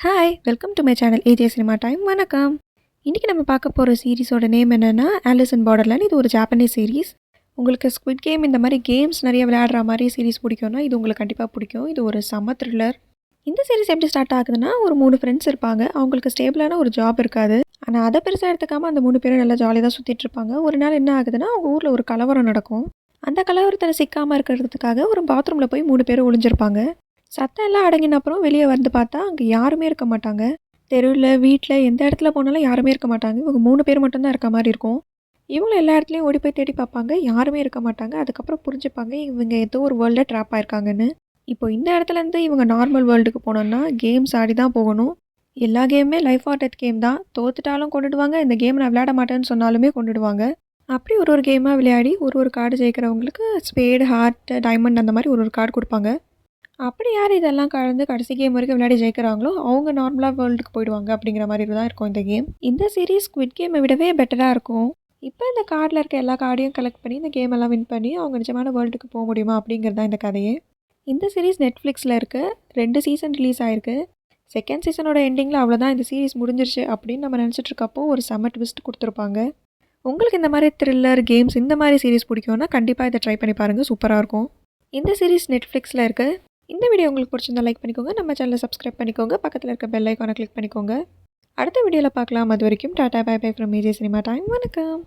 Hi welcome to my channel AJ cinema time. வணக்கம். இன்றைக்கி நம்ம பார்க்க போகிற சீரிஸோட நேம் என்னென்னா ஆலிஸ் இன் பார்டர்லேண்ட். இது ஒரு ஜாப்பனீஸ் சீரிஸ். உங்களுக்கு ஸ்குவிட் கேம் இந்த மாதிரி கேம்ஸ் நிறைய விளையாடுற மாதிரி சீரிஸ் பிடிக்கும்னா இது உங்களுக்கு கண்டிப்பாக பிடிக்கும். இது ஒரு செம்ம த்ரில்லர். இந்த சீரிஸ் எப்படி ஸ்டார்ட் ஆகுதுன்னா, ஒரு 3 ஃப்ரெண்ட்ஸ் இருப்பாங்க. அவங்களுக்கு ஸ்டேபிளான ஒரு ஜாப் இருக்காது. ஆனால் அதை பெருசாக எடுத்துக்காமல் அந்த 3 பேரும் நல்லா ஜாலியாக தான் சுற்றிட்டு இருப்பாங்க. ஒரு நாள் என்ன ஆகுதுன்னா, அவங்க ஊரில் ஒரு கலவரம் நடக்கும். அந்த கலவரத்தில் சிக்காமல் இருக்கிறதுக்காக ஒரு பாத்ரூமில் போய் 3 பேரும் ஒளிஞ்சிருப்பாங்க. சத்தம் எல்லாம் அடங்கின அப்புறம் வெளியே வந்து பார்த்தா அங்கே யாருமே இருக்க மாட்டாங்க. தெருவில், வீட்டில், எந்த இடத்துல போனாலும் யாருமே இருக்க மாட்டாங்க. இவங்க 3 பேர் மட்டும்தான் இருக்க மாதிரி இருக்கும். இவங்களும் எல்லா இடத்துலையும் ஓடி போய் தேடி பார்ப்பாங்க. யாருமே இருக்க மாட்டாங்க. அதுக்கப்புறம் புரிஞ்சுப்பாங்க இவங்க ஏதோ ஒரு வேர்ல்டில் ட்ராப் ஆயிருக்காங்கன்னு. இப்போ இந்த இடத்துலேருந்து இவங்க நார்மல் வேர்ல்டுக்கு போனோன்னா கேம்ஸ் ஆடி தான் போகணும். எல்லா கேமுமே லைஃப் ஆர் டெத் கேம் தான். தோத்துட்டாலும் கொண்டுடுவாங்க. இந்த கேம் நான் விளையாட மாட்டேன்னு சொன்னாலுமே கொண்டுடுவாங்க. அப்படி ஒரு கேமாக விளையாடி ஒரு கார்டு ஜெயிக்கிறவங்களுக்கு ஸ்பேடு, ஹார்ட், டைமண்ட் அந்த மாதிரி ஒரு கார்டு கொடுப்பாங்க. அப்படி யார் இதெல்லாம் கலந்து கடைசி கேம் வரைக்கும் விளையாடி ஜெயிக்கிறாங்களோ அவங்க நார்மலாக வேர்ல்டுக்கு போயிடுவாங்க அப்படிங்கிற மாதிரி தான் இருக்கும் இந்த கேம். இந்த சீரீஸ் ஸ்குவிட் கேமை விடவே பெட்டராக இருக்கும். இப்போ இந்த கார்டில் இருக்க எல்லா கார்டையும் கலெக்ட் பண்ணி இந்த கேம் எல்லாம் வின் பண்ணி அவங்க நிஜமான வேர்ல்டுக்கு போக முடியுமா அப்படிங்கிறது தான் இந்த கதையே. இந்த சீரீஸ் நெட்ஃப்ளிக்ஸில் இருக்குது. 2 சீசன் ரிலீஸ் ஆகிருக்கு. செகண்ட் சீசனோட எண்டிங்கில் அவ்வளோதான், இந்த சீரீஸ் முடிஞ்சிருச்சு அப்படின்னு நம்ம நினச்சிட்டு இருக்கப்போ ஒரு செம்ம ட்விஸ்ட் கொடுத்துருப்பாங்க. உங்களுக்கு இந்த மாதிரி த்ரில்லர் கேம்ஸ் இந்த மாதிரி சீரீஸ் பிடிக்கும்னா கண்டிப்பாக இதை ட்ரை பண்ணி பாருங்கள். சூப்பராக இருக்கும். இந்த சீரீஸ் நெட்ஃப்ளிக்ஸில் இருக்குது. இந்த வீடியோ உங்களுக்கு பிடிச்சிருந்தா லைக் பண்ணிக்கோங்க. நம்ம சேனலை சப்ஸ்கிரைப் பண்ணிக்கோங்க. பக்கத்தில் இருக்க பெல் ஐக்கானை கிளிக் பண்ணிக்கோங்க. அடுத்த வீடியோவில் பார்க்கலாம். அது வரைக்கும் tata bye bye from AJ cinema time. வணக்கம்.